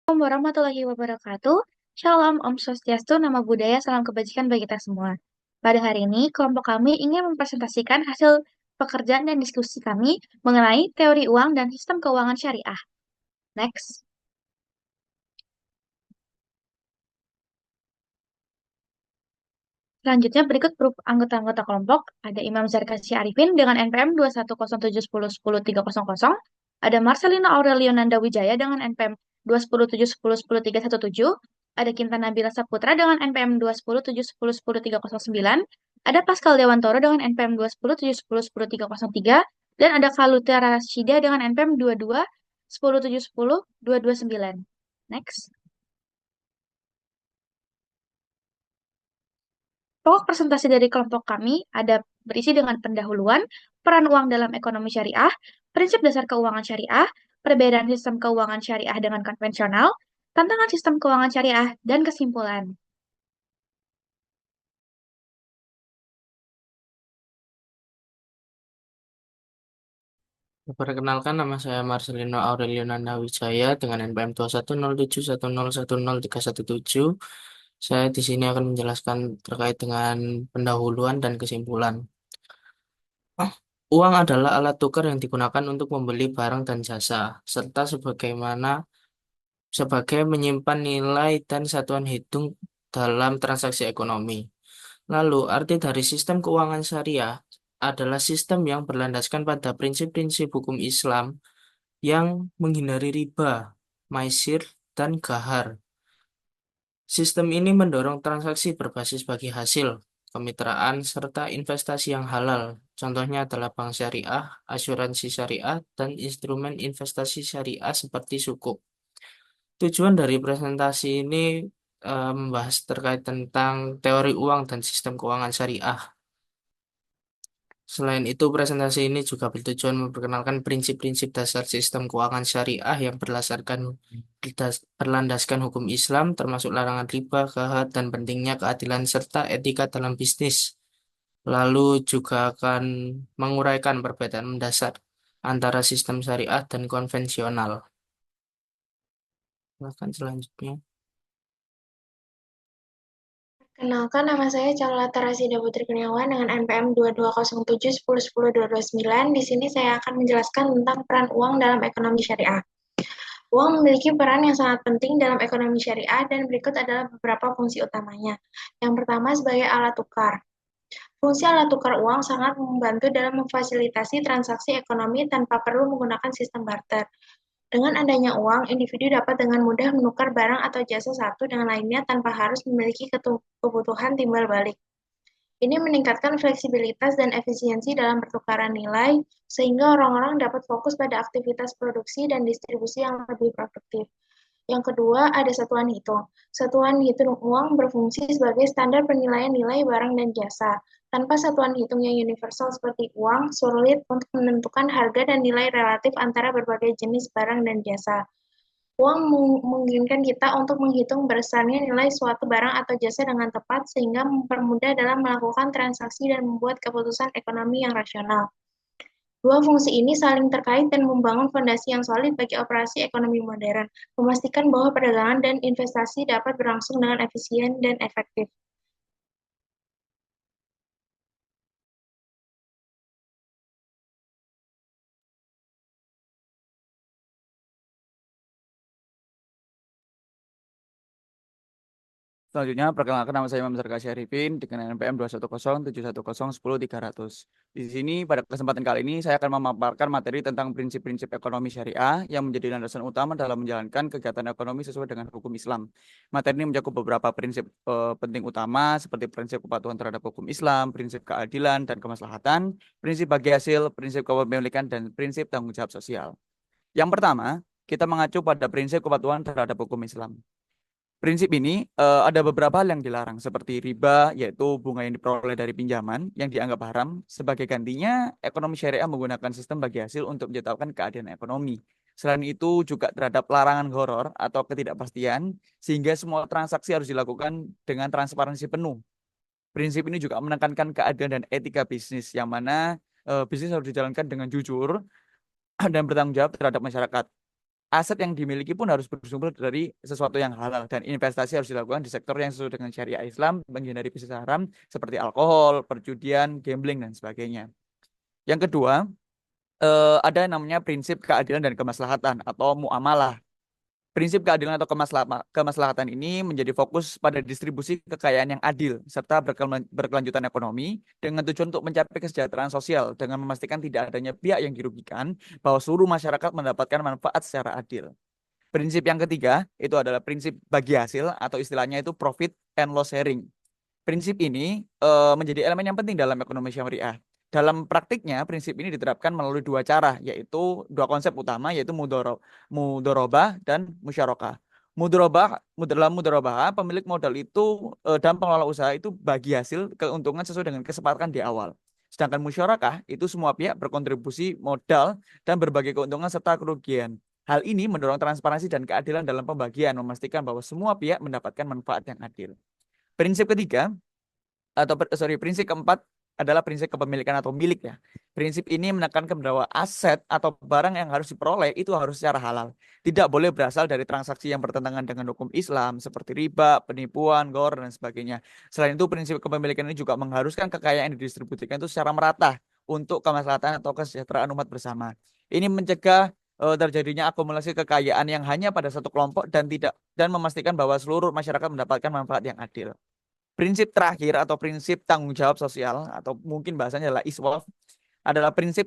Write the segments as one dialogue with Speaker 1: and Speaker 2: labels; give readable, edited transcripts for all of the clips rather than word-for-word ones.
Speaker 1: Assalamualaikum warahmatullahi wabarakatuh. Shalom, Om Swastiastu, Namo Buddhaya, salam kebajikan bagi kita semua. Pada hari ini, kelompok kami ingin mempresentasikan hasil pekerjaan dan diskusi kami mengenai teori uang dan sistem keuangan syariah. Next. Selanjutnya berikut anggota-anggota kelompok. Ada Imam Zarkasi Arifin dengan NPM 21071010300. Ada Marcelino Aurelio Nanda Wijaya dengan NPM 21071010317. Ada Kinta Nabila Saputra dengan NPM 21071010309. Ada Pascal Dewantoro dengan NPM 21071010303. Dan ada Kalutia Rashida dengan NPM 221010229. Next. Pokok presentasi dari kelompok kami ada berisi dengan pendahuluan, peran uang dalam ekonomi syariah, prinsip dasar keuangan syariah, perbedaan sistem keuangan syariah dengan konvensional, tantangan sistem keuangan syariah, dan kesimpulan.
Speaker 2: Perkenalkan, nama saya Marcelino Aurelio Nanda Wijaya dengan NPM 21071010317. Saya di sini akan menjelaskan terkait dengan pendahuluan dan kesimpulan. Uang adalah alat tukar yang digunakan untuk membeli barang dan jasa, serta sebagai menyimpan nilai dan satuan hitung dalam transaksi ekonomi. Lalu, arti dari sistem keuangan syariah adalah sistem yang berlandaskan pada prinsip-prinsip hukum Islam yang menghindari riba, maisir, dan gahar. Sistem ini mendorong transaksi berbasis bagi hasil, kemitraan, serta investasi yang halal. Contohnya adalah bank syariah, asuransi syariah, dan instrumen investasi syariah seperti sukuk. Tujuan dari presentasi ini membahas terkait tentang teori uang dan sistem keuangan syariah. Selain itu, presentasi ini juga bertujuan memperkenalkan prinsip-prinsip dasar sistem keuangan syariah yang berlandaskan hukum Islam, termasuk larangan riba, gharar, dan pentingnya keadilan serta etika dalam bisnis. Lalu juga akan menguraikan perbedaan mendasar antara sistem syariah dan konvensional. Silakan selanjutnya.
Speaker 3: Kenalkan, nama saya Carlota Rasida Putri Kurniawan dengan NPM 220710102229. Di sini saya akan menjelaskan tentang peran uang dalam ekonomi syariah. Uang memiliki peran yang sangat penting dalam ekonomi syariah dan berikut adalah beberapa fungsi utamanya. Yang pertama, sebagai alat tukar. Fungsi alat tukar uang sangat membantu dalam memfasilitasi transaksi ekonomi tanpa perlu menggunakan sistem barter. Dengan adanya uang, individu dapat dengan mudah menukar barang atau jasa satu dengan lainnya tanpa harus memiliki kebutuhan timbal balik. Ini meningkatkan fleksibilitas dan efisiensi dalam pertukaran nilai, sehingga orang-orang dapat fokus pada aktivitas produksi dan distribusi yang lebih produktif. Yang kedua, ada satuan hitung. Satuan hitung uang berfungsi sebagai standar penilaian nilai barang dan jasa. Tanpa satuan hitung yang universal seperti uang, sulit untuk menentukan harga dan nilai relatif antara berbagai jenis barang dan jasa. Uang memungkinkan kita untuk menghitung besarnya nilai suatu barang atau jasa dengan tepat, sehingga mempermudah dalam melakukan transaksi dan membuat keputusan ekonomi yang rasional. Dua fungsi ini saling terkait dan membangun fondasi yang solid bagi operasi ekonomi modern, memastikan bahwa perdagangan dan investasi dapat berlangsung dengan efisien dan efektif.
Speaker 4: Selanjutnya, perkenalkan, nama saya Imam Zarkasi Arifin dengan NPM 21071010300. Di sini, pada kesempatan kali ini, saya akan memaparkan materi tentang prinsip-prinsip ekonomi syariah yang menjadi landasan utama dalam menjalankan kegiatan ekonomi sesuai dengan hukum Islam. Materi ini mencakup beberapa prinsip penting utama seperti prinsip kepatuhan terhadap hukum Islam, prinsip keadilan dan kemaslahatan, prinsip bagi hasil, prinsip kepemilikan, dan prinsip tanggung jawab sosial. Yang pertama, kita mengacu pada prinsip kepatuhan terhadap hukum Islam. Prinsip ini ada beberapa hal yang dilarang seperti riba, yaitu bunga yang diperoleh dari pinjaman yang dianggap haram. Sebagai gantinya, ekonomi syariah menggunakan sistem bagi hasil untuk menciptakan keadilan ekonomi. Selain itu juga terhadap larangan horor atau ketidakpastian, sehingga semua transaksi harus dilakukan dengan transparansi penuh. Prinsip ini juga menekankan keadilan dan etika bisnis, yang mana bisnis harus dijalankan dengan jujur dan bertanggung jawab terhadap masyarakat. aset yang dimiliki pun harus bersumber dari sesuatu yang halal dan investasi harus dilakukan di sektor yang sesuai dengan syariah Islam, menghindari bisnis haram seperti alkohol, perjudian, gambling dan sebagainya. Yang kedua, ada yang namanya prinsip keadilan dan kemaslahatan atau muamalah. Prinsip keadilan atau kemaslahatan ini menjadi fokus pada distribusi kekayaan yang adil serta berkelanjutan ekonomi dengan tujuan untuk mencapai kesejahteraan sosial dengan memastikan tidak adanya pihak yang dirugikan bahwa seluruh masyarakat mendapatkan manfaat secara adil. Prinsip yang ketiga itu adalah prinsip bagi hasil atau istilahnya itu profit and loss sharing. Prinsip ini menjadi elemen yang penting dalam ekonomi syariah. Dalam praktiknya, prinsip ini diterapkan melalui dua cara, yaitu dua konsep utama, yaitu mudorobah dan musyarakah. Dalam mudorobah, pemilik modal itu dan pengelola usaha itu bagi hasil keuntungan sesuai dengan kesepakatan di awal. Sedangkan musyarakah itu semua pihak berkontribusi modal dan berbagi keuntungan serta kerugian. Hal ini mendorong transparansi dan keadilan dalam pembagian, memastikan bahwa semua pihak mendapatkan manfaat yang adil. Prinsip ketiga prinsip keempat adalah prinsip kepemilikan atau milik ya. Prinsip ini menekankan bahwa aset atau barang yang harus diperoleh itu harus secara halal. Tidak boleh berasal dari transaksi yang bertentangan dengan hukum Islam seperti riba, penipuan, gor dan sebagainya. Selain itu, prinsip kepemilikan ini juga mengharuskan kekayaan yang didistribusikan itu secara merata untuk kemaslahatan atau kesejahteraan umat bersama. Ini mencegah terjadinya akumulasi kekayaan yang hanya pada satu kelompok dan memastikan bahwa seluruh masyarakat mendapatkan manfaat yang adil. Prinsip terakhir atau prinsip tanggung jawab sosial atau mungkin bahasanya adalah ISWAF adalah prinsip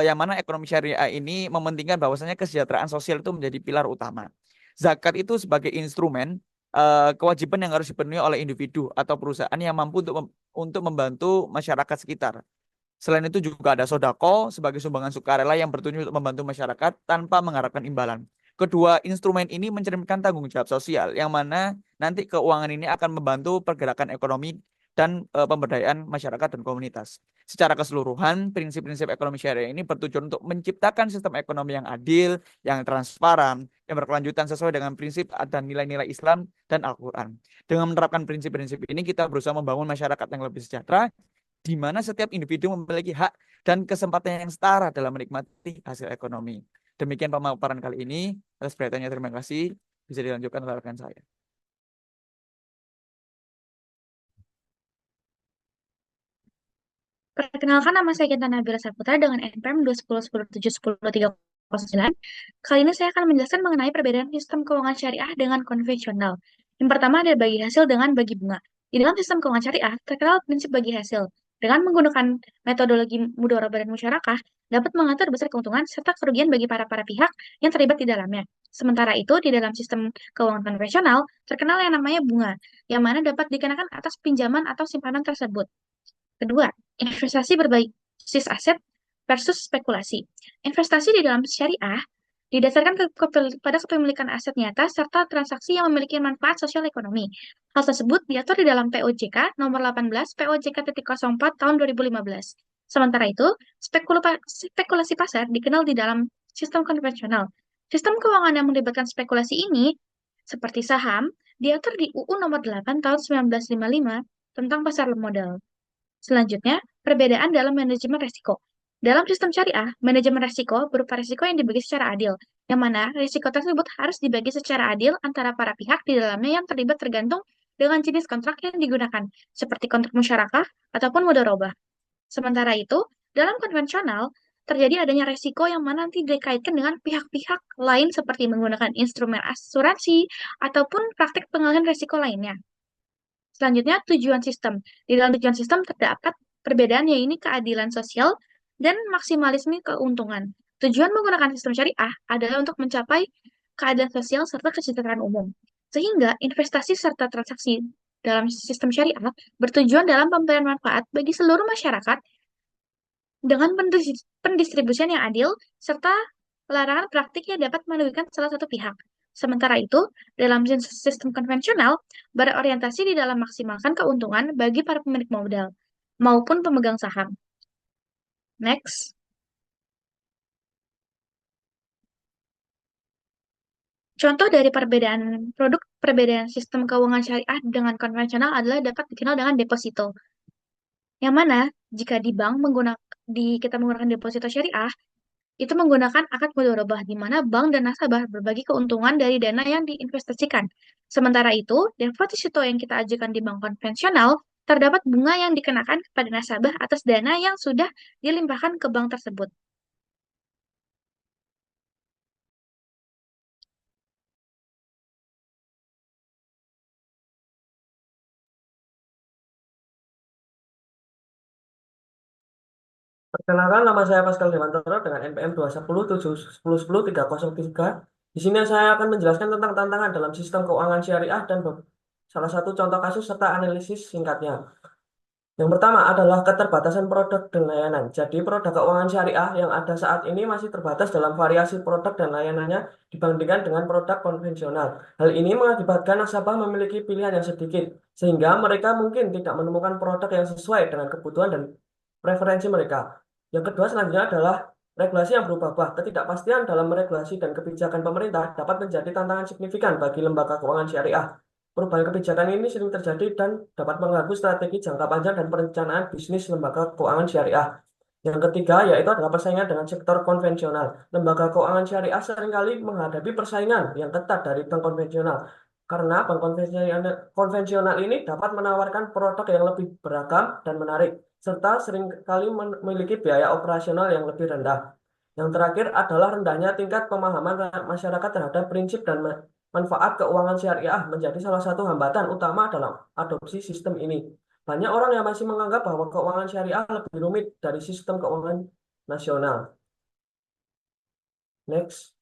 Speaker 4: yang mana ekonomi syariah ini mementingkan bahwasanya kesejahteraan sosial itu menjadi pilar utama. Zakat itu sebagai instrumen kewajiban yang harus dipenuhi oleh individu atau perusahaan yang mampu untuk membantu masyarakat sekitar. Selain itu juga ada sodako sebagai sumbangan sukarela yang bertujuan untuk membantu masyarakat tanpa mengharapkan imbalan. Kedua instrumen ini mencerminkan tanggung jawab sosial yang mana nanti keuangan ini akan membantu pergerakan ekonomi dan pemberdayaan masyarakat dan komunitas. Secara keseluruhan, prinsip-prinsip ekonomi syariah ini bertujuan untuk menciptakan sistem ekonomi yang adil, yang transparan, yang berkelanjutan sesuai dengan prinsip dan nilai-nilai Islam dan Al-Quran. Dengan menerapkan prinsip-prinsip ini, kita berusaha membangun masyarakat yang lebih sejahtera, di mana setiap individu memiliki hak dan kesempatan yang setara dalam menikmati hasil ekonomi. Demikian pemaparan kali ini. Atas perhatiannya terima kasih. Bisa dilanjutkan oleh rekan saya.
Speaker 1: Perkenalkan, nama saya Kinta Nabila Saputra dengan NPM 21010710309. Kali ini saya akan menjelaskan mengenai perbedaan sistem keuangan syariah dengan konvensional. Yang pertama ada bagi hasil dengan bagi bunga. Di dalam sistem keuangan syariah terkenal prinsip bagi hasil. Dengan menggunakan metodologi mudharabah dan musyarakah, dapat mengatur besar keuntungan serta kerugian bagi para pihak yang terlibat di dalamnya. Sementara itu, di dalam sistem keuangan konvensional, terkenal yang namanya bunga, yang mana dapat dikenakan atas pinjaman atau simpanan tersebut. Kedua, investasi berbasis aset versus spekulasi. Investasi di dalam syariah didasarkan pada kepemilikan aset nyata serta transaksi yang memiliki manfaat sosial ekonomi. Hal tersebut diatur di dalam POJK nomor 18 POJK.04 tahun 2015. Sementara itu, spekulasi pasar dikenal di dalam sistem konvensional. Sistem keuangan yang melibatkan spekulasi ini, seperti saham, diatur di UU nomor 8 tahun 1955 tentang pasar modal. Selanjutnya, perbedaan dalam manajemen resiko. Dalam sistem syariah, manajemen resiko berupa resiko yang dibagi secara adil, yang mana resiko tersebut harus dibagi secara adil antara para pihak di dalamnya yang terlibat tergantung dengan jenis kontrak yang digunakan, seperti kontrak musyarakah ataupun mudharabah. Sementara itu, dalam konvensional, terjadi adanya resiko yang mana nanti dikaitkan dengan pihak-pihak lain seperti menggunakan instrumen asuransi ataupun praktik pengalihan resiko lainnya. Selanjutnya, tujuan sistem. Di dalam tujuan sistem terdapat perbedaan yaitu keadilan sosial dan maksimalisme keuntungan. Tujuan menggunakan sistem syariah adalah untuk mencapai keadilan sosial serta kesejahteraan umum. Sehingga investasi serta transaksi dalam sistem syariah bertujuan dalam pemberian manfaat bagi seluruh masyarakat dengan pendistribusian yang adil serta larangan praktik yang dapat merugikan salah satu pihak. Sementara itu, dalam sistem konvensional, berorientasi di dalam maksimalkan keuntungan bagi para pemilik modal maupun pemegang saham. Next. Contoh dari perbedaan sistem keuangan syariah dengan konvensional adalah dapat dikenal dengan deposito. Yang mana jika di bank kita menggunakan deposito syariah, itu menggunakan akad mudharabah di mana bank dan nasabah berbagi keuntungan dari dana yang diinvestasikan. Sementara itu, deposito yang kita ajukan di bank konvensional terdapat bunga yang dikenakan kepada nasabah atas dana yang sudah dilimpahkan ke bank tersebut.
Speaker 5: Perkenalkan, nama saya Pascal Dewantoro dengan NPM 210710303. Di sini saya akan menjelaskan tentang tantangan dalam sistem keuangan syariah dan salah satu contoh kasus serta analisis singkatnya. Yang pertama adalah keterbatasan produk dan layanan. Jadi produk keuangan syariah yang ada saat ini masih terbatas dalam variasi produk dan layanannya dibandingkan dengan produk konvensional. Hal ini mengakibatkan nasabah memiliki pilihan yang sedikit, sehingga mereka mungkin tidak menemukan produk yang sesuai dengan kebutuhan dan preferensi mereka. Yang kedua selanjutnya adalah regulasi yang berubah-ubah. Ketidakpastian dalam regulasi dan kebijakan pemerintah dapat menjadi tantangan signifikan bagi lembaga keuangan syariah. Perubahan kebijakan ini sering terjadi dan dapat mengganggu strategi jangka panjang dan perencanaan bisnis lembaga keuangan syariah. Yang ketiga yaitu adalah persaingan dengan sektor konvensional. Lembaga keuangan syariah seringkali menghadapi persaingan yang ketat dari bank konvensional. Karena bank konvensional ini dapat menawarkan produk yang lebih beragam dan menarik, serta seringkali memiliki biaya operasional yang lebih rendah. Yang terakhir adalah rendahnya tingkat pemahaman masyarakat terhadap prinsip dan manfaat keuangan syariah menjadi salah satu hambatan utama dalam adopsi sistem ini. Banyak orang yang masih menganggap bahwa keuangan syariah lebih rumit dari sistem keuangan nasional. Next.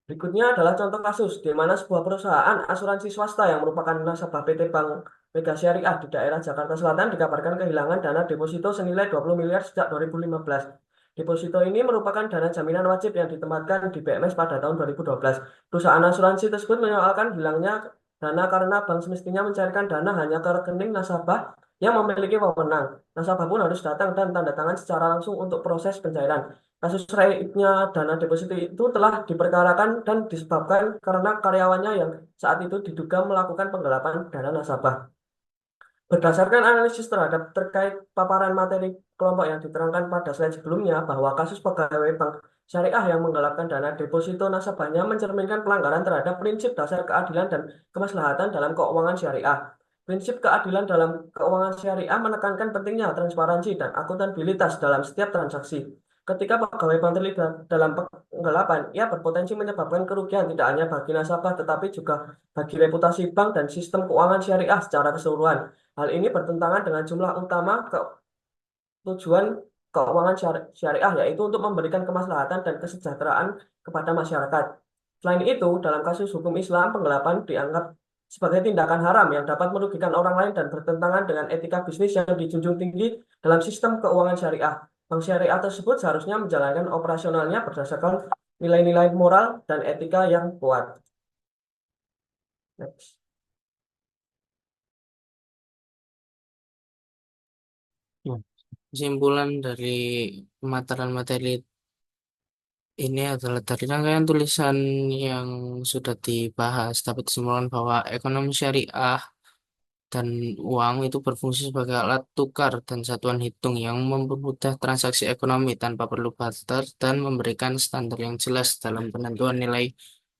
Speaker 5: Berikutnya adalah contoh kasus di mana sebuah perusahaan asuransi swasta yang merupakan nasabah PT Bank Mega Syariah di daerah Jakarta Selatan dikabarkan kehilangan dana deposito senilai 20 miliar sejak 2015. Deposito ini merupakan dana jaminan wajib yang ditempatkan di BMS pada tahun 2012. Perusahaan asuransi tersebut menyoalkan hilangnya dana karena bank semestinya mencairkan dana hanya ke rekening nasabah yang memiliki wewenang. Nasabah pun harus datang dan tanda tangan secara langsung untuk proses pencairan. Kasus raibnya dana deposito itu telah diperkarakan dan disebabkan karena karyawannya yang saat itu diduga melakukan penggelapan dana nasabah. Berdasarkan analisis terkait paparan materi kelompok yang diterangkan pada slide sebelumnya, bahwa kasus pegawai bank syariah yang menggelapkan dana deposito nasabahnya mencerminkan pelanggaran terhadap prinsip dasar keadilan dan kemaslahatan dalam keuangan syariah. Prinsip keadilan dalam keuangan syariah menekankan pentingnya transparansi dan akuntabilitas dalam setiap transaksi. Ketika pegawai bank terlibat dalam penggelapan, ia berpotensi menyebabkan kerugian tidak hanya bagi nasabah tetapi juga bagi reputasi bank dan sistem keuangan syariah secara keseluruhan. Hal ini bertentangan dengan jumlah utama tujuan keuangan syariah, yaitu untuk memberikan kemaslahatan dan kesejahteraan kepada masyarakat. Selain itu, dalam kasus hukum Islam, penggelapan dianggap sebagai tindakan haram yang dapat merugikan orang lain dan bertentangan dengan etika bisnis yang dijunjung tinggi dalam sistem keuangan syariah. Bank syariah tersebut seharusnya menjalankan operasionalnya berdasarkan nilai-nilai moral dan etika yang kuat. Next.
Speaker 2: Ya, kesimpulan dari pemaparan materi ini adalah dari rangkaian tulisan yang sudah dibahas, dapat kesimpulan bahwa ekonomi syariah dan uang itu berfungsi sebagai alat tukar dan satuan hitung yang mempermudah transaksi ekonomi tanpa perlu barter dan memberikan standar yang jelas dalam penentuan nilai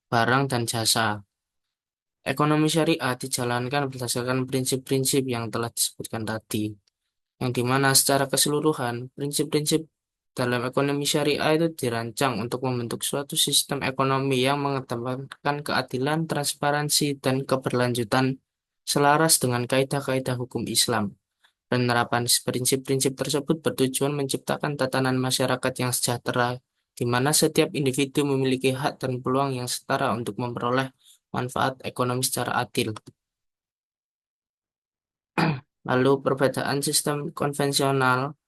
Speaker 2: barang dan jasa. Ekonomi syariah dijalankan berdasarkan prinsip-prinsip yang telah disebutkan tadi, yang dimana secara keseluruhan prinsip-prinsip dalam ekonomi syariah itu dirancang untuk membentuk suatu sistem ekonomi yang mengedepankan keadilan, transparansi, dan keberlanjutan selaras dengan kaidah-kaidah hukum Islam. Penerapan prinsip-prinsip tersebut bertujuan menciptakan tatanan masyarakat yang sejahtera, di mana setiap individu memiliki hak dan peluang yang setara untuk memperoleh manfaat ekonomi secara adil. Lalu perbedaan sistem konvensional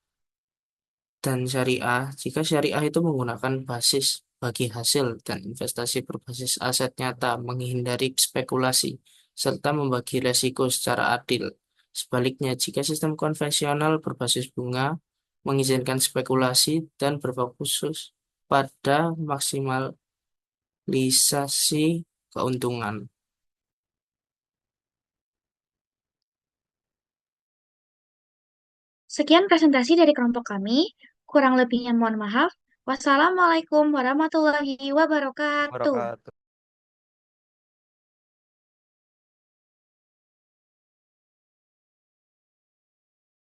Speaker 2: dan syariah, jika syariah itu menggunakan basis bagi hasil dan investasi berbasis aset nyata, menghindari spekulasi, serta membagi resiko secara adil. Sebaliknya, jika sistem konvensional berbasis bunga, mengizinkan spekulasi dan berfokus pada maksimalisasi keuntungan.
Speaker 1: Sekian presentasi dari kelompok kami. Kurang lebihnya mohon maaf. Wassalamualaikum warahmatullahi wabarakatuh.
Speaker 4: Wabarakatuh.